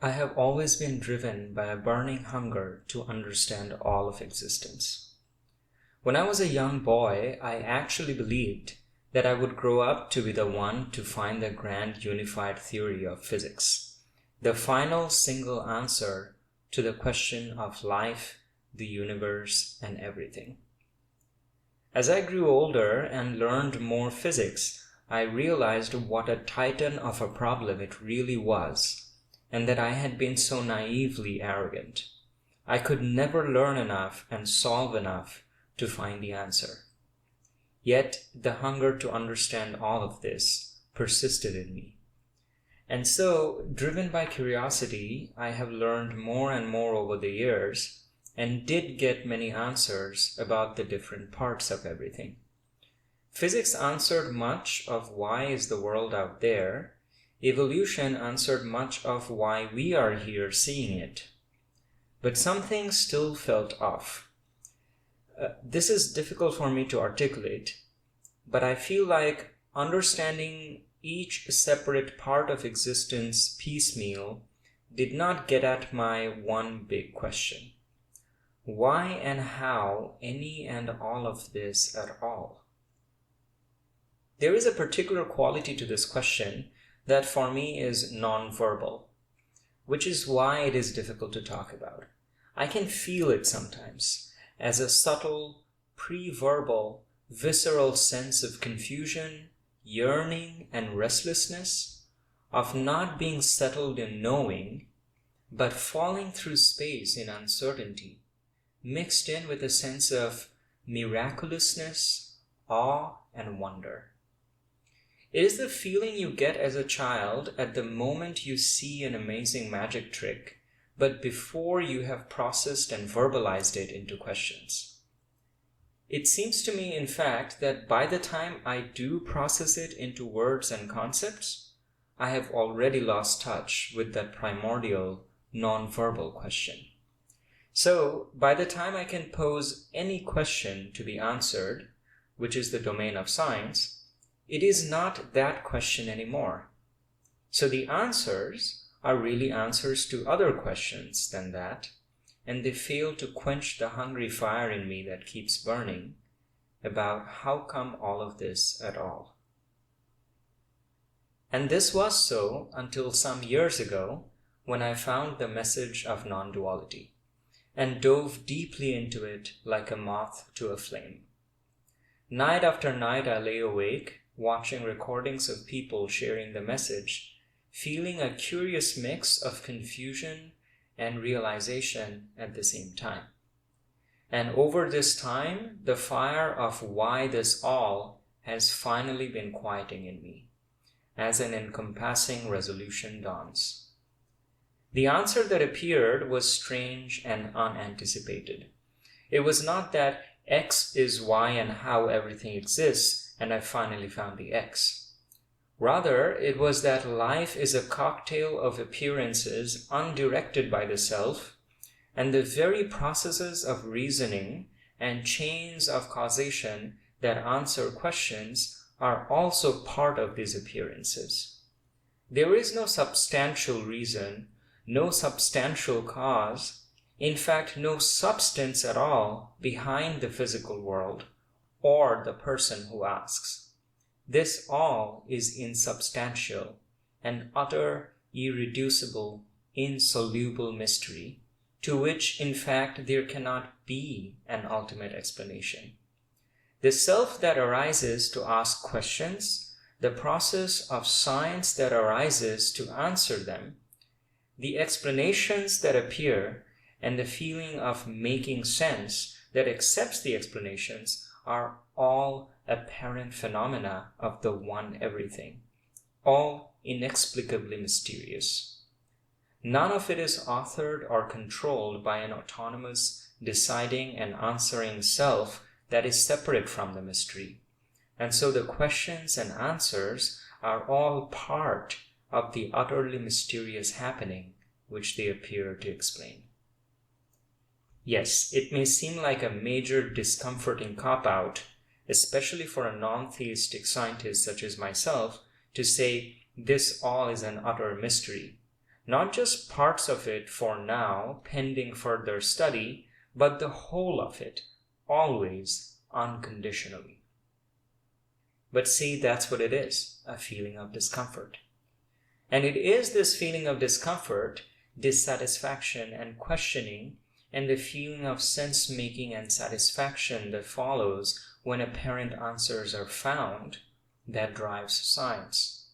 I have always been driven by a burning hunger to understand all of existence. When I was a young boy, I actually believed that I would grow up to be the one to find the grand unified theory of physics, the final single answer to the question of life, the universe, and everything. As I grew older and learned more physics, I realized what a titan of a problem it really was, and that I had been so naively arrogant. I could never learn enough and solve enough to find the answer. Yet the hunger to understand all of this persisted in me. And so, driven by curiosity, I have learned more and more over the years and did get many answers about the different parts of everything. Physics answered much of why is the world out there. Evolution answered much of why we are here seeing it. But something still felt off. This is difficult for me to articulate, but I feel like understanding each separate part of existence piecemeal did not get at my one big question. Why and how any and all of this at all? There is a particular quality to this question that for me is non-verbal, which is why it is difficult to talk about. I can feel it sometimes as a subtle, pre-verbal, visceral sense of confusion, yearning, and restlessness, of not being settled in knowing, but falling through space in uncertainty, mixed in with a sense of miraculousness, awe, and wonder. It is the feeling you get as a child at the moment you see an amazing magic trick, but before you have processed and verbalized it into questions. It seems to me, in fact, that by the time I do process it into words and concepts, I have already lost touch with that primordial, non-verbal question. So, by the time I can pose any question to be answered, which is the domain of science, it is not that question anymore. So the answers are really answers to other questions than that, and they fail to quench the hungry fire in me that keeps burning about how come all of this at all. And this was so until some years ago when I found the message of non-duality and dove deeply into it like a moth to a flame. Night after night I lay awake, watching recordings of people sharing the message, feeling a curious mix of confusion and realization at the same time. And over this time, the fire of why this all has finally been quieting in me, as an encompassing resolution dawns. The answer that appeared was strange and unanticipated. It was not that X is why and how everything exists, and I finally found the X. Rather, it was that life is a cocktail of appearances undirected by the self, and the very processes of reasoning and chains of causation that answer questions are also part of these appearances. There is no substantial reason, no substantial cause, in fact, no substance at all behind the physical world or the person who asks. This all is insubstantial, an utter, irreducible, insoluble mystery, to which, in fact, there cannot be an ultimate explanation. The self that arises to ask questions, the process of science that arises to answer them, the explanations that appear, and the feeling of making sense that accepts the explanations are all apparent phenomena of the one everything, all inexplicably mysterious. None of it is authored or controlled by an autonomous, deciding and answering self that is separate from the mystery. And so the questions and answers are all part of the utterly mysterious happening which they appear to explain. Yes, it may seem like a major discomforting cop-out, especially for a non-theistic scientist such as myself, to say this all is an utter mystery. not just parts of it for now, pending further study, but the whole of it, always, unconditionally. But see, that's what it is, a feeling of discomfort. And it is this feeling of discomfort, dissatisfaction and questioning, and the feeling of sense-making and satisfaction that follows when apparent answers are found that drives science.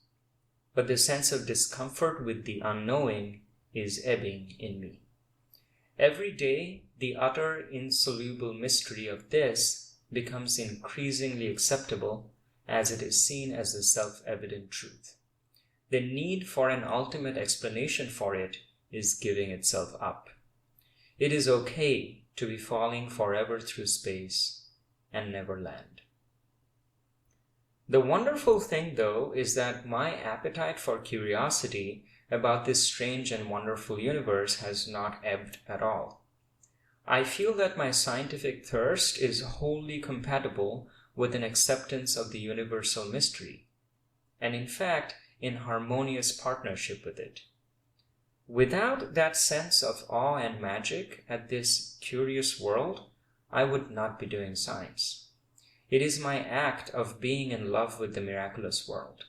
But the sense of discomfort with the unknowing is ebbing in me. Every day, the utter insoluble mystery of this becomes increasingly acceptable as it is seen as the self-evident truth. The need for an ultimate explanation for it is giving itself up. It is okay to be falling forever through space and never land. The wonderful thing, though, is that my appetite for curiosity about this strange and wonderful universe has not ebbed at all. I feel that my scientific thirst is wholly compatible with an acceptance of the universal mystery, and in fact, in harmonious partnership with it. Without that sense of awe and magic at this curious world, I would not be doing science. It is my act of being in love with the miraculous world.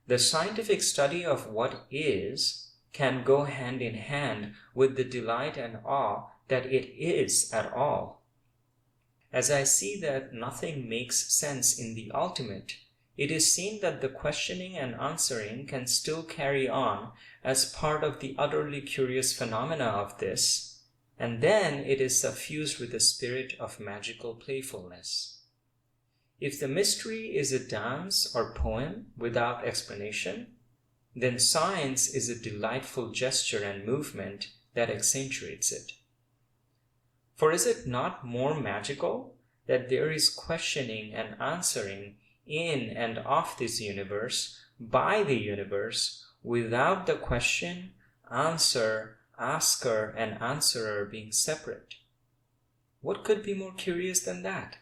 The scientific study of what is can go hand in hand with the delight and awe that it is at all. As I see that nothing makes sense in the ultimate, it is seen that the questioning and answering can still carry on as part of the utterly curious phenomena of this, and then it is suffused with a spirit of magical playfulness. If the mystery is a dance or poem without explanation, then science is a delightful gesture and movement that accentuates it. For is it not more magical that there is questioning and answering in and of this universe, by the universe, without the question, answer, asker, and answerer being separate? What could be more curious than that?